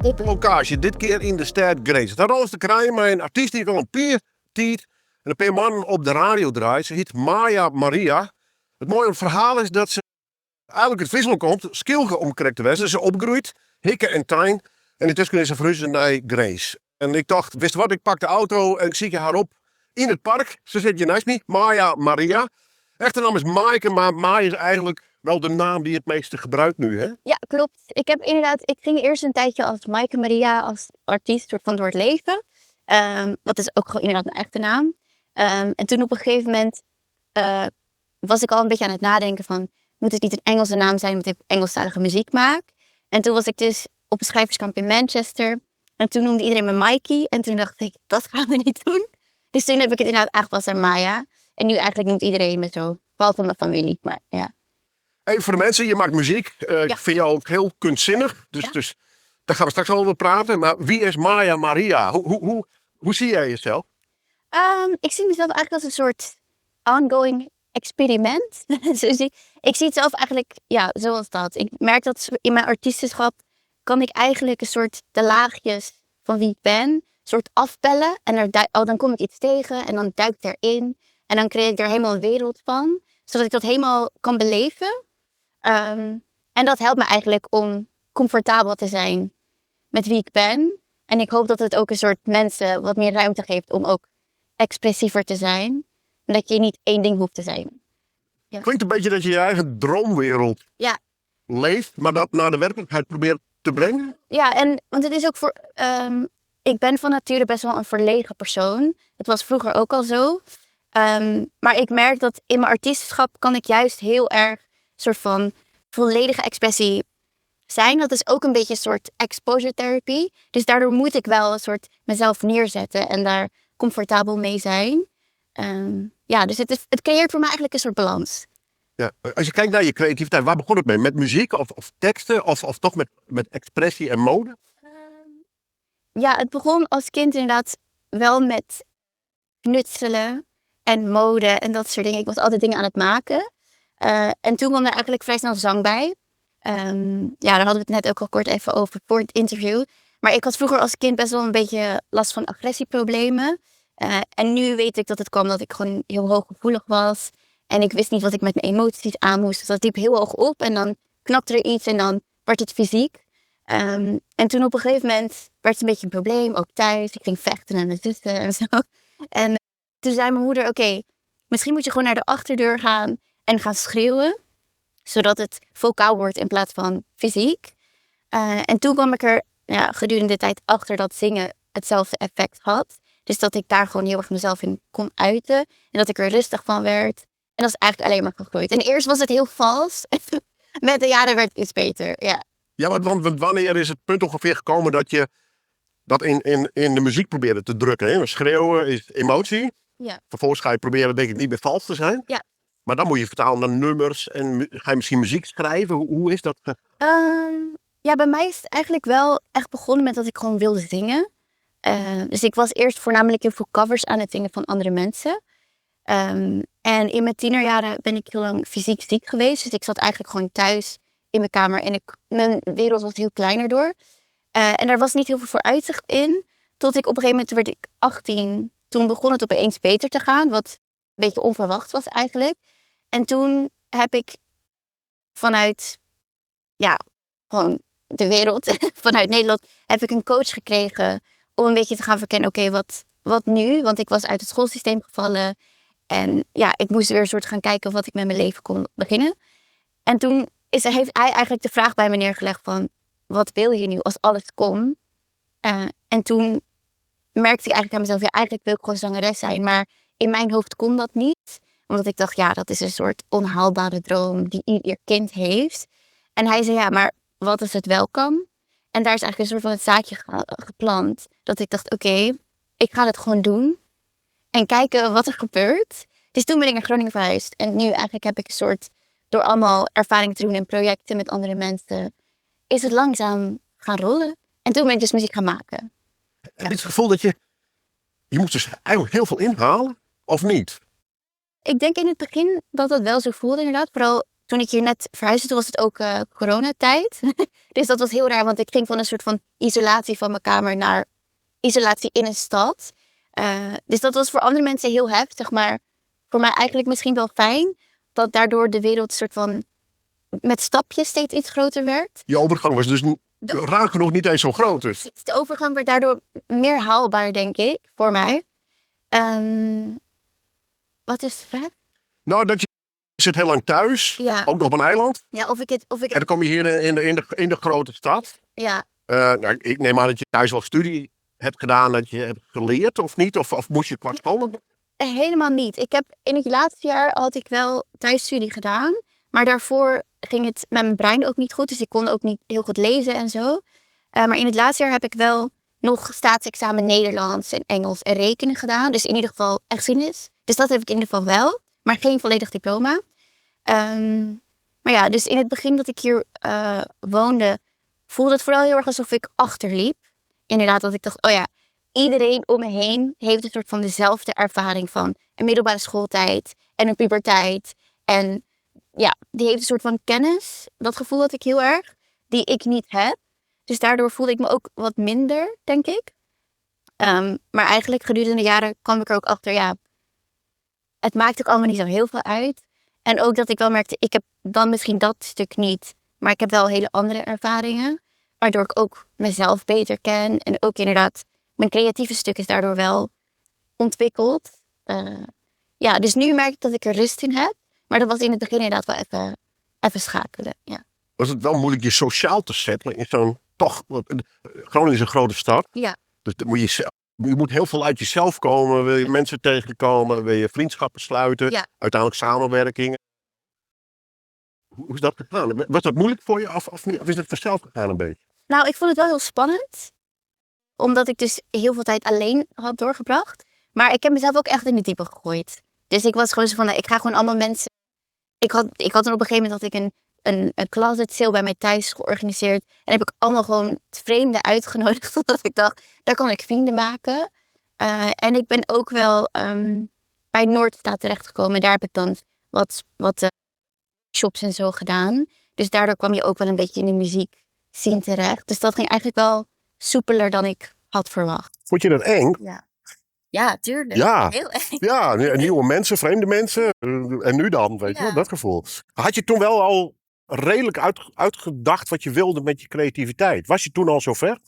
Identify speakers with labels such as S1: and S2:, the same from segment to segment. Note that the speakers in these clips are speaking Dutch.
S1: op locatie. Dit keer in de stad Grace. Daar is te krijgen met een artiest die al een paar tijd en een paar mannen op de radio draait. Ze heet Maya Maria. Het mooie verhaal is dat ze eigenlijk uit Friesland komt, Skilge om correct te wezen. Ze opgroeit, hikke en tuin. En intussen is ze verhuisd naar Grace. En ik dacht, wist wat, ik pak de auto en ik zie haar op in het park. Ze zit hier naast me, Maya Maria. Echte naam is Maaike, maar Maya is eigenlijk wel de naam die het meeste gebruikt nu, hè?
S2: Ja, klopt. Ik ging eerst een tijdje als Maaike Maria, als artiest soort van door het leven. Dat is ook gewoon inderdaad een echte naam. En toen op een gegeven moment was ik al een beetje aan het nadenken van, moet het niet een Engelse naam zijn, omdat ik Engelstalige muziek maak? En toen was ik dus op een schrijverskamp in Manchester. En toen noemde iedereen me Maaike. En toen dacht ik, dat gaan we niet doen. Dus toen heb ik het inderdaad eigenlijk pas aan Maya. En nu eigenlijk noemt iedereen me zo. Behalve mijn familie, maar ja.
S1: Hey, voor de mensen, je maakt muziek. Ik vind jou ook heel kunstzinnig. Dus daar gaan we straks over praten. Maar wie is Maya Maria? Hoe zie jij jezelf?
S2: Ik zie mezelf eigenlijk als een soort ongoing experiment. Ik zie het zelf eigenlijk, ja, zoals dat. Ik merk dat in mijn artiestenschap kan ik eigenlijk een soort de laagjes van wie ik ben, een soort afpellen. En dan kom ik iets tegen en dan duik ik erin. En dan creëer ik er helemaal een wereld van. Zodat ik dat helemaal kan beleven. En dat helpt me eigenlijk om comfortabel te zijn met wie ik ben. En ik hoop dat het ook een soort mensen wat meer ruimte geeft om ook expressiever te zijn. En dat je niet één ding hoeft te zijn. Ja.
S1: Klinkt een beetje dat je je eigen droomwereld leeft, maar dat naar de werkelijkheid probeert te brengen.
S2: Ja, want het is ook voor... ik ben van nature best wel een verlegen persoon. Het was vroeger ook al zo. Maar ik merk dat in mijn artiestenschap kan ik juist heel erg soort van volledige expressie zijn. Dat is ook een beetje een soort exposure therapy. Dus daardoor moet ik wel een soort mezelf neerzetten en daar comfortabel mee zijn. Dus het creëert voor mij eigenlijk een soort balans.
S1: Ja, als je kijkt naar je creativiteit, waar begon het mee? Met muziek of teksten of toch met expressie en mode?
S2: Het begon als kind inderdaad wel met knutselen en mode en dat soort dingen. Ik was altijd dingen aan het maken. En toen kwam er eigenlijk vrij snel zang bij. Daar hadden we het net ook al kort even over voor het interview. Maar ik had vroeger als kind best wel een beetje last van agressieproblemen. En nu weet ik dat het kwam dat ik gewoon heel hooggevoelig was. En ik wist niet wat ik met mijn emoties aan moest. Dus dat liep heel hoog op en dan knapte er iets en dan werd het fysiek. En toen op een gegeven moment werd het een beetje een probleem, ook thuis. Ik ging vechten en zussen en zo. En toen zei mijn moeder, oké, misschien moet je gewoon naar de achterdeur gaan en gaan schreeuwen. Zodat het vocaal wordt in plaats van fysiek. En toen kwam ik er gedurende de tijd achter dat zingen hetzelfde effect had. Dus dat ik daar gewoon heel erg mezelf in kon uiten. En dat ik er rustig van werd. En dat is eigenlijk alleen maar gegroeid. En eerst was het heel vals. Met de jaren werd het iets beter, ja.
S1: Ja, want wanneer is het punt ongeveer gekomen dat je dat in de muziek probeerde te drukken? Hè? Schreeuwen is emotie.
S2: Ja.
S1: Vervolgens ga je proberen, denk ik, niet meer vals te zijn.
S2: Ja.
S1: Maar dan moet je vertalen naar nummers en ga je misschien muziek schrijven. Hoe is dat?
S2: Bij mij is het eigenlijk wel echt begonnen met dat ik gewoon wilde zingen. Dus ik was eerst voornamelijk heel veel covers aan het zingen van andere mensen. En in mijn tienerjaren ben ik heel lang fysiek ziek geweest. Dus ik zat eigenlijk gewoon thuis in mijn kamer. En mijn wereld was heel kleiner door. En daar was niet heel veel vooruitzicht in. Tot ik op een gegeven moment werd ik 18. Toen begon het opeens beter te gaan. Wat een beetje onverwacht was eigenlijk. En toen heb ik vanuit gewoon de wereld, vanuit Nederland, heb ik een coach gekregen om een beetje te gaan verkennen, oké, wat nu? Want ik was uit het schoolsysteem gevallen. En ik moest weer een soort gaan kijken wat ik met mijn leven kon beginnen. En toen heeft hij eigenlijk de vraag bij me neergelegd van, wat wil je nu als alles kon? En toen merkte ik eigenlijk aan mezelf, eigenlijk wil ik gewoon zangeres zijn. Maar in mijn hoofd kon dat niet. Omdat ik dacht, dat is een soort onhaalbare droom die ieder kind heeft. En hij zei, maar wat als het wel kan? En daar is eigenlijk een soort van het zaadje geplant. Dat ik dacht, oké, ik ga het gewoon doen. En kijken wat er gebeurt. Dus toen ben ik naar Groningen verhuisd. En nu eigenlijk heb ik een soort, door allemaal ervaring te doen in projecten met andere mensen, is het langzaam gaan rollen. En toen ben ik dus muziek gaan maken.
S1: Heb je het gevoel dat je moet dus eigenlijk heel veel inhalen? Of niet?
S2: Ik denk in het begin dat dat wel zo voelde inderdaad. Vooral toen ik hier net verhuisde, toen was het ook coronatijd. Dus dat was heel raar, want ik ging van een soort van isolatie van mijn kamer naar isolatie in een stad. Dus dat was voor andere mensen heel heftig, maar voor mij eigenlijk misschien wel fijn. Dat daardoor de wereld soort van met stapjes steeds iets groter werd.
S1: Je overgang was dus raar genoeg niet eens zo groot. Dus.
S2: De overgang werd daardoor meer haalbaar, denk ik, voor mij. Wat is de vraag?
S1: Nou, dat je zit heel lang thuis,
S2: Ja.
S1: ook nog op een eiland.
S2: Ja, of ik
S1: En dan kom je hier in de grote stad.
S2: ja,
S1: Nou, ik neem aan dat je thuis wel studie hebt gedaan, dat je hebt geleerd of niet? Of moest je qua school?
S2: helemaal niet. Ik heb in het laatste jaar had ik wel thuisstudie gedaan. Maar daarvoor ging het met mijn brein ook niet goed. Dus ik kon ook niet heel goed lezen en zo. Maar in het laatste jaar heb ik wel nog staatsexamen Nederlands en Engels en rekenen gedaan. Dus in ieder geval geschiedenis. Dus dat heb ik in ieder geval wel. Maar geen volledig diploma. Maar ja, dus in het begin dat ik hier woonde, voelde het vooral heel erg alsof ik achterliep. Inderdaad, dat ik dacht, oh ja, iedereen om me heen heeft een soort van dezelfde ervaring van een middelbare schooltijd en een puberteit. En ja, die heeft een soort van kennis. Dat gevoel had ik heel erg, die ik niet heb. Dus daardoor voelde ik me ook wat minder, denk ik. Maar eigenlijk gedurende de jaren kwam ik er ook achter, ja, het maakt ook allemaal niet zo heel veel uit. En ook dat ik wel merkte, ik heb dan misschien dat stuk niet. Maar ik heb wel hele andere ervaringen. Waardoor ik ook mezelf beter ken. En ook inderdaad, mijn creatieve stuk is daardoor wel ontwikkeld. Ja, dus nu merk ik dat ik er rust in heb. Maar dat was in het begin inderdaad wel even schakelen. Ja.
S1: Was het wel moeilijk je sociaal te settelen in zo'n Groningen is een grote stad.
S2: Ja.
S1: Dus dan moet je moet heel veel uit jezelf komen. Wil je mensen tegenkomen? Wil je vriendschappen sluiten?
S2: Ja.
S1: Uiteindelijk samenwerkingen. Hoe is dat gegaan? Was dat moeilijk voor je of is het vanzelf gegaan een beetje?
S2: Nou, ik vond het wel heel spannend. Omdat ik dus heel veel tijd alleen had doorgebracht. Maar ik heb mezelf ook echt in de diepe gegooid. Dus ik was gewoon zo van, ik ga gewoon allemaal mensen... Ik had op een gegeven moment had ik een closet sale bij mij thuis georganiseerd. En heb ik allemaal gewoon vreemden uitgenodigd. Totdat ik dacht, daar kan ik vrienden maken. En ik ben ook wel bij Noordstaat terechtgekomen. Daar heb ik dan wat shops en zo gedaan. Dus daardoor kwam je ook wel een beetje in de muziek scene terecht. Dus dat ging eigenlijk wel soepeler dan ik had verwacht.
S1: Vond je dat eng?
S2: Ja, tuurlijk.
S1: Ja.
S2: Heel eng.
S1: Ja, nieuwe mensen, vreemde mensen. En nu dan, weet je wel, dat gevoel. Had je toen wel al redelijk uitgedacht wat je wilde met je creativiteit? Was je toen al zover?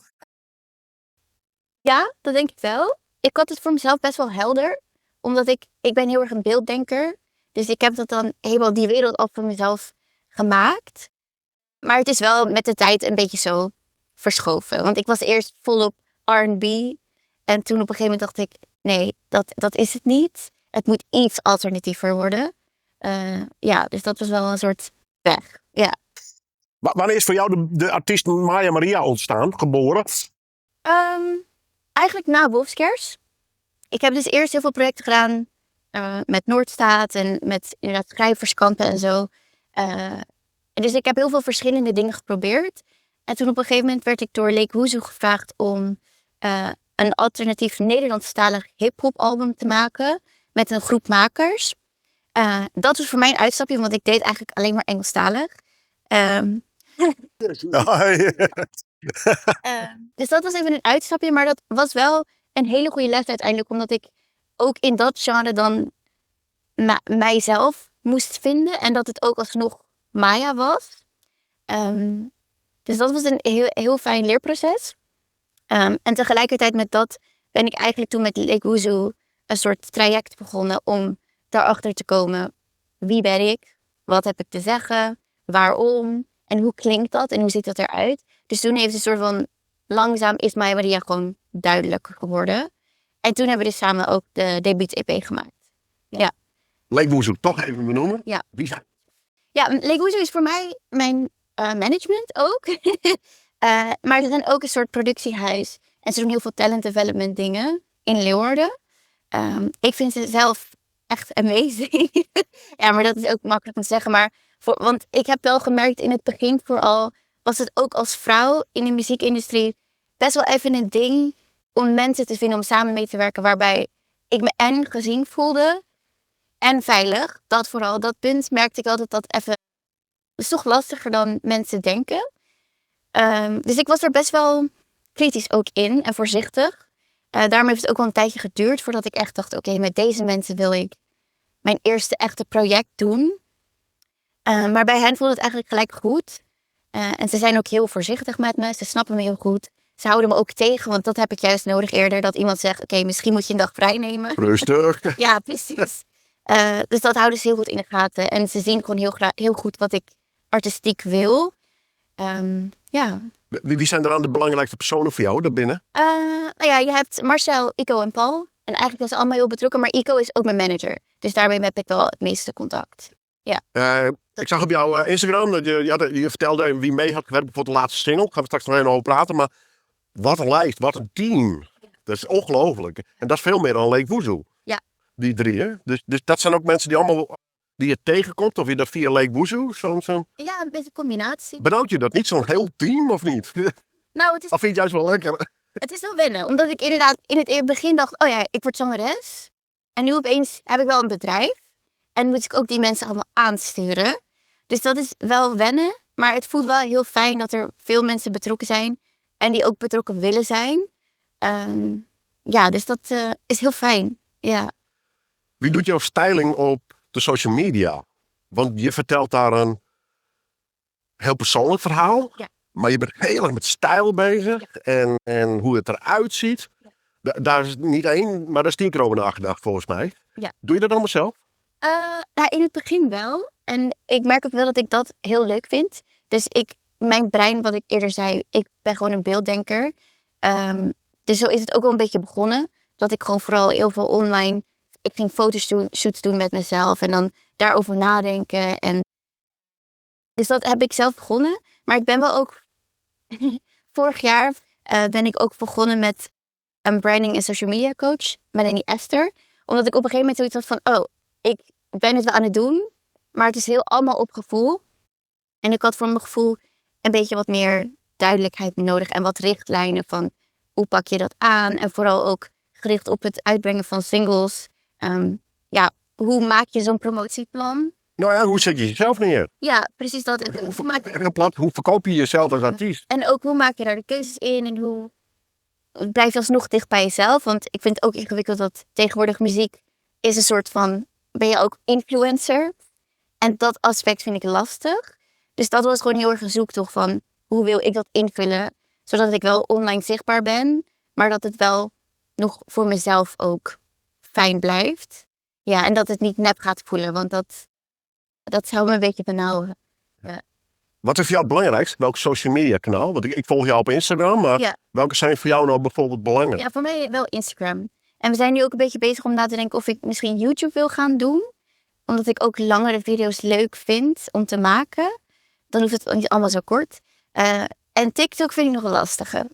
S2: Ja, dat denk ik wel. Ik had het voor mezelf best wel helder. Omdat ik ben heel erg een beelddenker. Dus ik heb dat dan helemaal die wereld al voor mezelf gemaakt. Maar het is wel met de tijd een beetje zo verschoven. Want ik was eerst volop R&B. En toen op een gegeven moment dacht ik, nee, dat is het niet. Het moet iets alternatiever worden. Ja, dus dat was wel een soort weg. Ja.
S1: Wanneer is voor jou de artiest Maya Maria ontstaan, geboren?
S2: Eigenlijk na Wolfskers. Ik heb dus eerst heel veel projecten gedaan met Noordstaat en met inderdaad schrijverskampen en zo. En dus ik heb heel veel verschillende dingen geprobeerd. En toen op een gegeven moment werd ik door Lake Woezoe gevraagd om een alternatief Nederlandstalig hip-hop album te maken met een groep makers. Dat was voor mij een uitstapje, want ik deed eigenlijk alleen maar Engelstalig. Dus dat was even een uitstapje, maar dat was wel een hele goede les uiteindelijk, omdat ik ook in dat genre dan mijzelf moest vinden en dat het ook alsnog Maya was. Dus dat was een heel fijn leerproces. En tegelijkertijd met dat ben ik eigenlijk toen met Lake Woezoe een soort traject begonnen om daarachter te komen. Wie ben ik? Wat heb ik te zeggen? Waarom? En hoe klinkt dat? En hoe ziet dat eruit? Dus toen heeft een soort van langzaam is Maya Maria gewoon duidelijker geworden. En toen hebben we dus samen ook de debuut-EP gemaakt. Ja.
S1: Lake Woezoe toch even benoemen?
S2: Ja.
S1: Wie zijn?
S2: Ja, Lake Woezoe is voor mij mijn management ook. Maar ze zijn ook een soort productiehuis. En ze doen heel veel talent development dingen in Leeuwarden. Ik vind ze zelf echt amazing. Ja, maar dat is ook makkelijk om te zeggen. Maar want ik heb wel gemerkt in het begin vooral was het ook als vrouw in de muziekindustrie best wel even een ding om mensen te vinden om samen mee te werken. Waarbij ik me en gezien voelde en veilig. Dat vooral, dat punt merkte ik wel dat even is toch lastiger dan mensen denken. Dus ik was er best wel kritisch ook in en voorzichtig. Daarom heeft het ook wel een tijdje geduurd voordat ik echt dacht... oké, met deze mensen wil ik mijn eerste echte project doen. Maar bij hen voelde het eigenlijk gelijk goed. En ze zijn ook heel voorzichtig met me. Ze snappen me heel goed. Ze houden me ook tegen, want dat heb ik juist nodig eerder. Dat iemand zegt, oké, misschien moet je een dag vrij nemen.
S1: Rustig.
S2: Ja, precies. Dus dat houden ze heel goed in de gaten. En ze zien gewoon heel goed wat ik artistiek wil. Ja.
S1: Wie zijn er dan de belangrijkste personen voor jou daarbinnen?
S2: Nou ja, je hebt Marcel, Ico en Paul. En eigenlijk zijn ze allemaal heel betrokken. Maar Ico is ook mijn manager. Dus daarmee heb ik wel het meeste contact.
S1: Ik zag op jouw Instagram dat je vertelde wie mee had gewerkt voor de laatste single. Daar gaan we straks nog even over praten. Maar wat een lijst, wat een team. Dat is ongelooflijk. En dat is veel meer dan Lake Woezoe.
S2: Ja.
S1: Die drie, hè? Dus dat zijn ook mensen die je tegenkomt. Of je dat via Lake Woezoe.
S2: Ja, een beetje combinatie.
S1: Benauwt je dat niet, zo'n heel team, of niet?
S2: Nou, het is...
S1: Of vind je het juist wel lekker?
S2: Het is wel wennen, omdat ik inderdaad in het begin dacht... oh ja, ik word zangeres. En nu opeens heb ik wel een bedrijf. En moet ik ook die mensen allemaal aansturen. Dus dat is wel wennen. Maar het voelt wel heel fijn dat er veel mensen betrokken zijn. En die ook betrokken willen zijn. Dus dat is heel fijn. Ja.
S1: Wie doet jouw styling op de social media? Want je vertelt daar een heel persoonlijk verhaal.
S2: Ja.
S1: Maar je bent heel erg met stijl bezig. Ja. En hoe het eruit ziet. Ja. Daar is niet één, maar daar is 10 keer over nagedacht volgens mij.
S2: Ja.
S1: Doe je dat allemaal zelf?
S2: In het begin wel. En ik merk ook wel dat ik dat heel leuk vind. Dus mijn brein, wat ik eerder zei, ik ben gewoon een beelddenker. Dus zo is het ook wel een beetje begonnen. Dat ik gewoon vooral heel veel online... Ik ging fotoshoots doen met mezelf en dan daarover nadenken. Dus dat heb ik zelf begonnen. Maar ik ben wel ook... Vorig jaar ben ik ook begonnen met een branding en social media coach. Melanie Esther. Omdat ik op een gegeven moment zoiets had van... ik ben het wel aan het doen. Maar het is allemaal op gevoel. En ik had voor mijn gevoel een beetje wat meer duidelijkheid nodig. En wat richtlijnen van hoe pak je dat aan. En vooral ook gericht op het uitbrengen van singles. Hoe maak je zo'n promotieplan?
S1: Nou ja, hoe zet je jezelf neer?
S2: Ja, precies dat.
S1: Hoe verkoop je jezelf als artiest?
S2: En ook hoe maak je daar de keuzes in? En hoe blijf je alsnog dicht bij jezelf? Want ik vind het ook ingewikkeld dat tegenwoordig muziek is een soort van... Ben je ook influencer? En dat aspect vind ik lastig. Dus dat was gewoon heel erg een zoektocht van... Hoe wil ik dat invullen? Zodat ik wel online zichtbaar ben. Maar dat het wel nog voor mezelf ook fijn blijft. Ja, en dat het niet nep gaat voelen. Want dat zou me een beetje benauwen. Ja.
S1: Wat is voor jou het belangrijkste? Welk social media kanaal? Want ik volg jou op Instagram. Maar welke zijn voor jou nou bijvoorbeeld belangrijk?
S2: Ja, voor mij wel Instagram. En we zijn nu ook een beetje bezig om na te denken of ik misschien YouTube wil gaan doen. Omdat ik ook langere video's leuk vind om te maken. Dan hoeft het niet allemaal zo kort. En TikTok vind ik nog een lastige.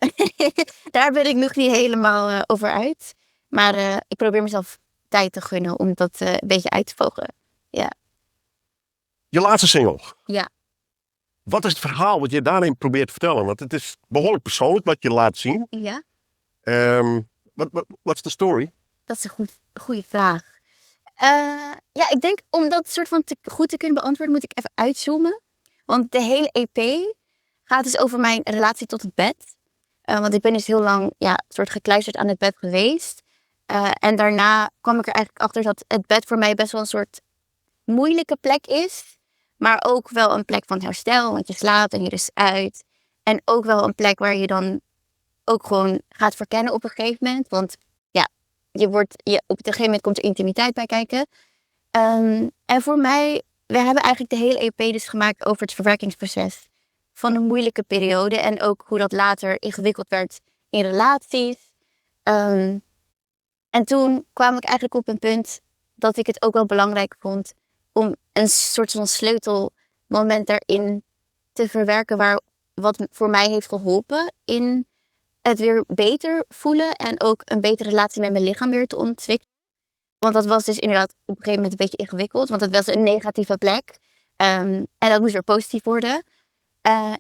S2: Daar ben ik nog niet helemaal over uit. Maar ik probeer mezelf tijd te gunnen om dat een beetje uit te vogelen. Ja.
S1: Je laatste single.
S2: Ja.
S1: Wat is het verhaal wat je daarin probeert te vertellen? Want het is behoorlijk persoonlijk wat je laat zien.
S2: Ja.
S1: Wat is de story?
S2: Dat is een goede vraag. Ik denk om dat soort van goed te kunnen beantwoorden moet ik even uitzoomen. Want de hele EP gaat dus over mijn relatie tot het bed. Want ik ben dus heel lang soort gekluisterd aan het bed geweest. En daarna kwam ik er eigenlijk achter dat het bed voor mij best wel een soort moeilijke plek is. Maar ook wel een plek van herstel. Want je slaapt en je rust uit. En ook wel een plek waar je dan ook gewoon gaat verkennen op een gegeven moment. Want op een gegeven moment komt er intimiteit bij kijken. En voor mij, we hebben eigenlijk de hele EP dus gemaakt over het verwerkingsproces van een moeilijke periode. En ook hoe dat later ingewikkeld werd in relaties. En toen kwam ik eigenlijk op een punt dat ik het ook wel belangrijk vond om een soort van sleutelmoment daarin te verwerken wat voor mij heeft geholpen in het weer beter voelen en ook een betere relatie met mijn lichaam weer te ontwikkelen. Want dat was dus inderdaad op een gegeven moment een beetje ingewikkeld, want het was een negatieve plek. En dat moest weer positief worden.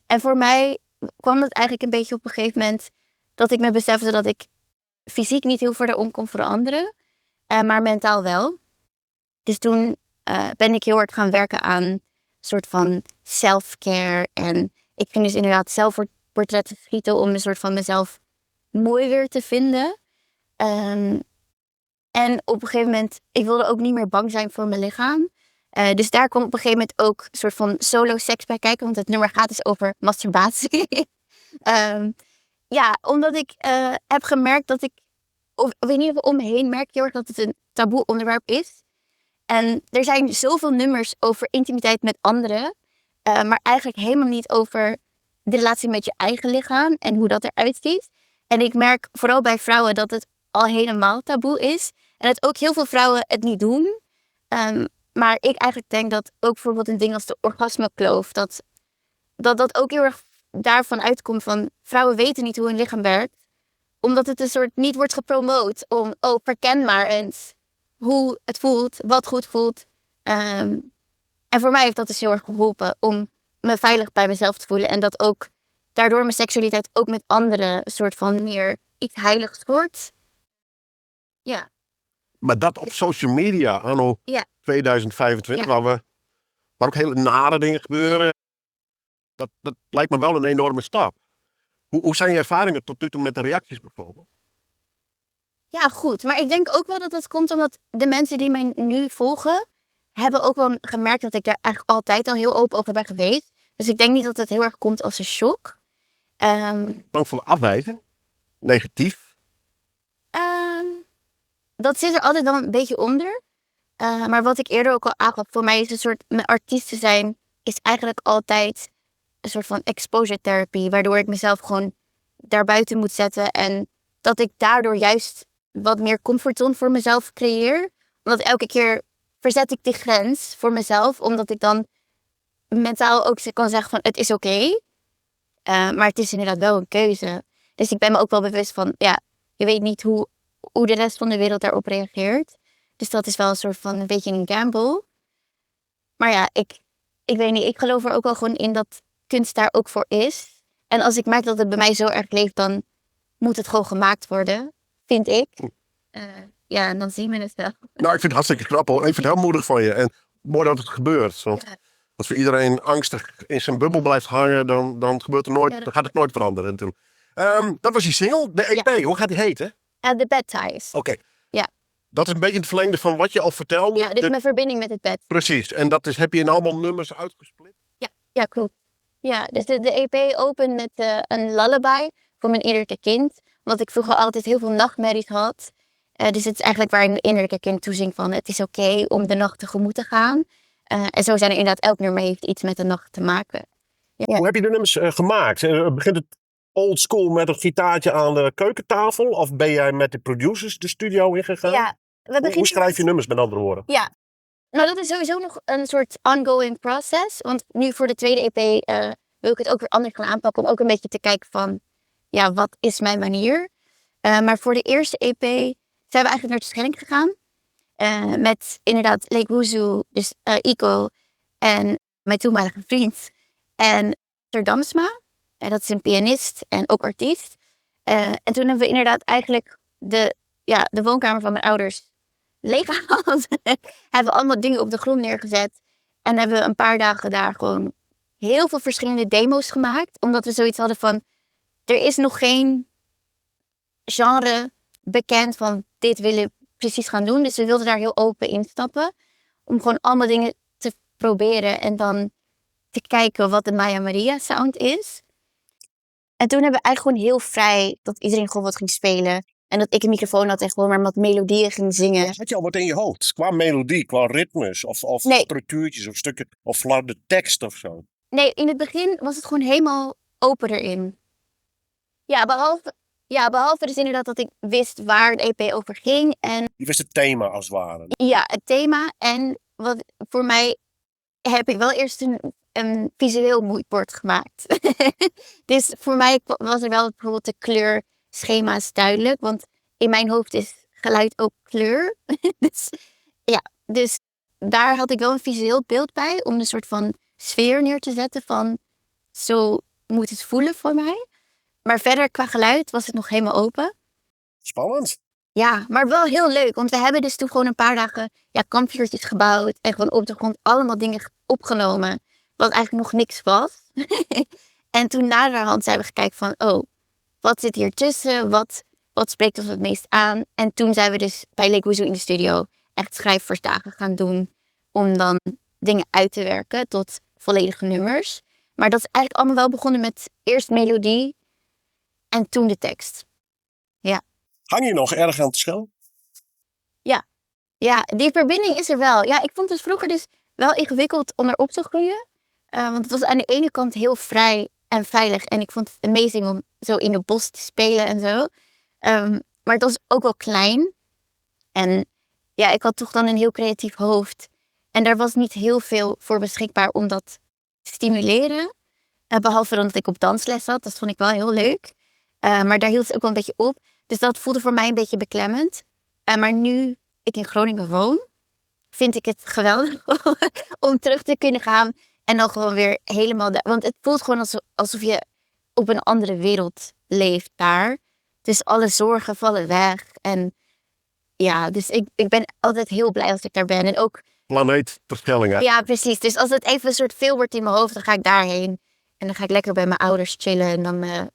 S2: En voor mij kwam het eigenlijk een beetje op een gegeven moment dat ik me besefte dat ik fysiek niet heel verder om kon veranderen, maar mentaal wel. Dus toen ben ik heel hard gaan werken aan soort van self-care. En ik ging dus inderdaad zelfportretten schieten om een soort van mezelf mooi weer te vinden. En op een gegeven moment, ik wilde ook niet meer bang zijn voor mijn lichaam. Dus daar kwam op een gegeven moment ook een soort van solo seks bij kijken. Want het nummer gaat dus over masturbatie. Omdat ik heb gemerkt dat of in ieder geval om me heen merk heel erg dat het een taboe onderwerp is. En er zijn zoveel nummers over intimiteit met anderen. Maar eigenlijk helemaal niet over de relatie met je eigen lichaam en hoe dat eruit ziet. En ik merk vooral bij vrouwen dat het al helemaal taboe is. En dat ook heel veel vrouwen het niet doen. Maar ik eigenlijk denk dat ook bijvoorbeeld een ding als de orgasmekloof, dat ook heel erg daarvan uitkomt van vrouwen weten niet hoe hun lichaam werkt. Omdat het een soort niet wordt gepromoot om, verken maar eens hoe het voelt, wat goed voelt. En voor mij heeft dat dus heel erg geholpen om me veilig bij mezelf te voelen. En dat ook daardoor mijn seksualiteit ook met anderen een soort van meer iets heiligs wordt. Ja.
S1: Maar dat op social media anno 2025, waar ook hele nare dingen gebeuren. Dat lijkt me wel een enorme stap. Hoe zijn je ervaringen tot nu toe met de reacties bijvoorbeeld?
S2: Ja, goed. Maar ik denk ook wel dat dat komt omdat de mensen die mij nu volgen, hebben ook wel gemerkt dat ik daar eigenlijk altijd al heel open over ben geweest. Dus ik denk niet dat het heel erg komt als een shock.
S1: Bang voor afwijzing? Negatief?
S2: Dat zit er altijd wel een beetje onder. Maar wat ik eerder ook al aangaf, voor mij is een soort, mijn artiesten zijn, is eigenlijk altijd een soort van exposure therapy. Waardoor ik mezelf gewoon daarbuiten moet zetten. En dat ik daardoor juist wat meer comfortzone voor mezelf creëer. Omdat elke keer verzet ik die grens voor mezelf. Omdat ik dan mentaal ook kan zeggen van het is oké. Maar het is inderdaad wel een keuze. Dus ik ben me ook wel bewust van, je weet niet hoe de rest van de wereld daarop reageert. Dus dat is wel een soort van een beetje een gamble. Maar ja, ik weet niet. Ik geloof er ook wel gewoon in dat kunst daar ook voor is. En als ik merk dat het bij mij zo erg leeft, dan moet het gewoon gemaakt worden. Vind ik. En dan zien we het wel.
S1: Nou, ik vind het hartstikke grappig. Ik vind het heel moedig van je. En mooi dat het gebeurt. Want als voor iedereen angstig in zijn bubbel blijft hangen, dan gebeurt er nooit, dan gaat het nooit veranderen natuurlijk. Dat was je single, de EP. Hoe gaat die heten?
S2: The Bed Ties.
S1: Oké.
S2: Ja.
S1: Dat is een beetje het verlengde van wat je al vertelde.
S2: Ja, dit is mijn verbinding met het bed.
S1: Precies. En dat heb je in allemaal nummers uitgesplit?
S2: Ja, klopt. Ja, dus de EP opent met een lullaby voor mijn innerlijke kind. Omdat ik vroeger altijd heel veel nachtmerries had. Dus het is eigenlijk waar ik mijn innerlijke kind toe zing van het is oké om de nacht tegemoet te gaan. En zo zijn er inderdaad, elk nummer heeft iets met de nacht te maken. Ja.
S1: Hoe heb je de nummers gemaakt? Begint het old school met een gitaartje aan de keukentafel? Of ben jij met de producers de studio ingegaan?
S2: Ja,
S1: Hoe schrijf je nummers met andere woorden?
S2: Ja, nou dat is sowieso nog een soort ongoing process. Want nu voor de tweede EP wil ik het ook weer anders gaan aanpakken. Om ook een beetje te kijken van, wat is mijn manier? Maar voor de eerste EP zijn we eigenlijk naar de Schelling gegaan. Met inderdaad Lake Wuzu, dus Ico en mijn toenmalige vriend. En Ter Damsma, dat is een pianist en ook artiest. En toen hebben we inderdaad eigenlijk de woonkamer van mijn ouders leeggehaald. Hebben we allemaal dingen op de grond neergezet. En hebben we een paar dagen daar gewoon heel veel verschillende demo's gemaakt. Omdat we zoiets hadden van, er is nog geen genre bekend van dit willen we precies gaan doen. Dus we wilden daar heel open instappen. Om gewoon allemaal dingen te proberen. En dan te kijken wat de Maya Maria sound is. En toen hebben we eigenlijk gewoon heel vrij dat iedereen gewoon wat ging spelen. En dat ik een microfoon had en gewoon maar wat melodieën ging zingen.
S1: Had je al wat in je hoofd? Qua melodie, qua ritmes of structuurtjes of stukken of de tekst of zo?
S2: Nee, in het begin was het gewoon helemaal open erin. Behalve dus inderdaad dat ik wist waar de EP over ging. En
S1: je wist het thema als het ware.
S2: Ja, het thema. En wat voor mij heb ik wel eerst een visueel moodboard gemaakt. Dus voor mij was er wel bijvoorbeeld de kleurschema's duidelijk. Want in mijn hoofd is geluid ook kleur. Dus daar had ik wel een visueel beeld bij. Om een soort van sfeer neer te zetten van zo moet het voelen voor mij. Maar verder qua geluid was het nog helemaal open.
S1: Spannend.
S2: Ja, maar wel heel leuk. Want we hebben dus toen gewoon een paar dagen kampvuurtjes gebouwd. En gewoon op de grond allemaal dingen opgenomen. wat eigenlijk nog niks was. En toen naderhand zijn we gekeken van, oh, wat zit hier tussen? Wat spreekt ons het meest aan? En toen zijn we dus bij Lake Woozoo in de studio echt schrijversdagen gaan doen. Om dan dingen uit te werken tot volledige nummers. Maar dat is eigenlijk allemaal wel begonnen met eerst melodie en toen de tekst.
S1: Hang je nog erg aan het schel?
S2: Ja, die verbinding is er wel. Ja, ik vond het vroeger dus wel ingewikkeld om erop te groeien. Want het was aan de ene kant heel vrij en veilig. En ik vond het amazing om zo in het bos te spelen en zo. Maar het was ook wel klein. En ja, ik had toch dan een heel creatief hoofd. En daar was niet heel veel voor beschikbaar om dat te stimuleren. Behalve dan dat ik op dansles zat. Dat vond ik wel heel leuk. Maar daar hield het ook wel een beetje op. Dus dat voelde voor mij een beetje beklemmend. Maar nu ik in Groningen woon, vind ik het geweldig om terug te kunnen gaan. En dan gewoon weer helemaal... Want het voelt gewoon alsof je op een andere wereld leeft daar. Dus alle zorgen vallen weg. En ja, dus ik ben altijd heel blij als ik daar ben. En ook...
S1: Planeet Terschelling.
S2: Ja, precies. Dus als het even een soort veel wordt in mijn hoofd, dan ga ik daarheen. En dan ga ik lekker bij mijn ouders chillen. En dan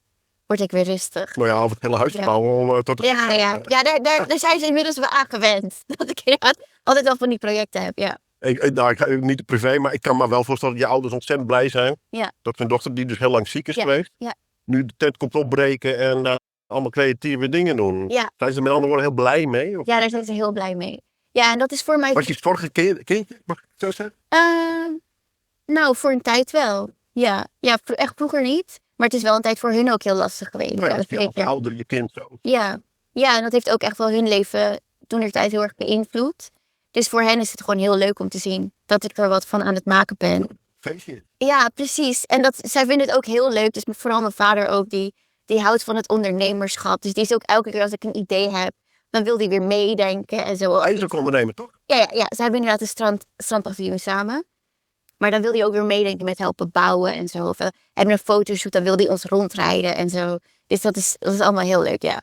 S2: word ik weer rustig.
S1: Nou ja, of het hele huis bouwen om tot...
S2: Ja, daar zijn ze inmiddels wel aan gewend. Dat ik inderdaad altijd wel van die projecten heb, ja.
S1: Ik niet privé, maar ik kan me wel voorstellen dat je ouders ontzettend blij zijn.
S2: Ja.
S1: Dat mijn dochter, die dus heel lang ziek is geweest,
S2: Ja.
S1: nu de tent komt opbreken en allemaal creatieve dingen doen.
S2: Ja.
S1: Zijn ze er met andere woorden heel blij mee? Of
S2: Ja, daar zijn ze heel blij mee. Ja, en dat is voor mij...
S1: was je het vorige kindje, mag ik het zo zeggen?
S2: Nou, voor een tijd wel. Ja, echt vroeger niet. Maar het is wel een tijd voor hun ook heel lastig geweest.
S1: Nou ja,
S2: Ja,
S1: als
S2: dat
S1: je
S2: weet
S1: als
S2: ik.
S1: ouder je kind zo.
S2: Ja, en dat heeft ook echt wel hun leven toentertijd heel erg beïnvloed. Dus voor hen is het gewoon heel leuk om te zien dat ik er wat van aan het maken ben.
S1: Feestje.
S2: Ja, precies. En zij vinden het ook heel leuk. Dus vooral mijn vader ook, die houdt van het ondernemerschap. Dus die is ook elke keer als ik een idee heb, dan wil die weer meedenken en zo.
S1: Hij is ook ondernemer, toch?
S2: Ja. Ze hebben inderdaad een strandpaviljoen samen. Maar dan wil hij ook weer meedenken met helpen bouwen en zo. Of hebben een fotoshoot, dan wil hij ons rondrijden en zo. Dus dat is allemaal heel leuk, ja.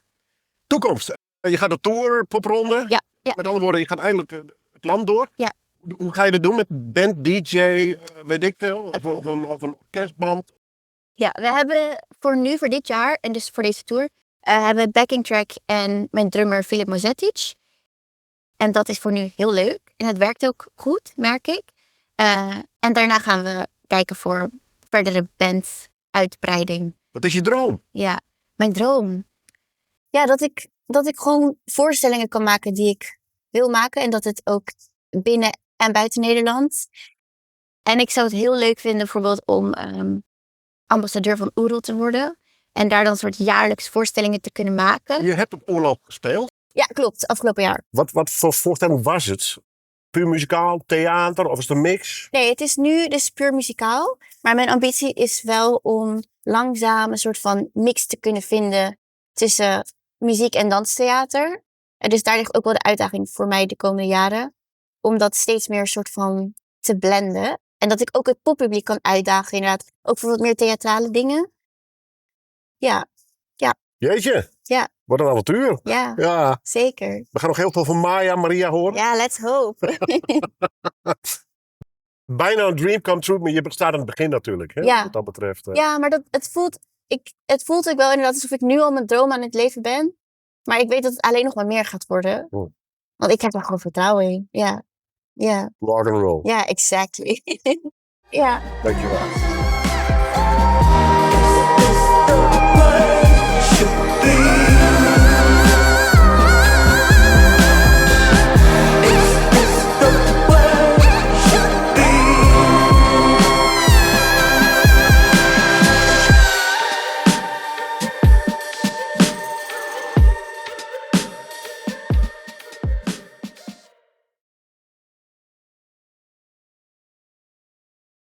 S1: Toekomst. Je gaat op tour, popronde.
S2: Ja.
S1: Met andere woorden, je gaat eindelijk het land door.
S2: Ja.
S1: Hoe ga je dat doen met band, DJ, weet ik veel? Of een orkestband?
S2: Ja, we hebben voor dit jaar, en dus voor deze tour, hebben we backing track en mijn drummer Filip Mozetic. En dat is voor nu heel leuk. En het werkt ook goed, merk ik. En daarna gaan we kijken voor verdere banduitbreiding.
S1: Wat is je droom?
S2: Ja, mijn droom. Ja, dat ik gewoon voorstellingen kan maken die ik wil maken. En dat het ook binnen en buiten Nederland. En ik zou het heel leuk vinden bijvoorbeeld om ambassadeur van Oerol te worden. En daar dan een soort jaarlijks voorstellingen te kunnen maken.
S1: Je hebt op oorlog gespeeld.
S2: Ja, klopt. Afgelopen jaar.
S1: Wat voor voorstelling was het? Puur muzikaal, theater of is het een mix?
S2: Nee, het is nu dus puur muzikaal. Maar mijn ambitie is wel om langzaam een soort van mix te kunnen vinden tussen muziek en danstheater. En dus daar ligt ook wel de uitdaging voor mij de komende jaren. Om dat steeds meer soort van te blenden. En dat ik ook het poppubliek kan uitdagen inderdaad. Ook voor wat meer theatrale dingen. Ja,
S1: Jeetje.
S2: Ja.
S1: Wat een avontuur.
S2: ja,
S1: Ja.
S2: zeker.
S1: We gaan nog heel veel van Maria horen.
S2: Ja, let's hope.
S1: Bijna een dream come true, maar je staat aan het begin natuurlijk. Hè,
S2: Ja.
S1: wat dat betreft.
S2: Ja, maar het voelt ook wel inderdaad alsof ik nu al mijn droom aan het leven ben. Maar ik weet dat het alleen nog maar meer gaat worden.
S1: Oh.
S2: Want ik heb er gewoon vertrouwen in. Ja,
S1: Rock and roll.
S2: ja, exactly. Ja.
S1: Dankjewel.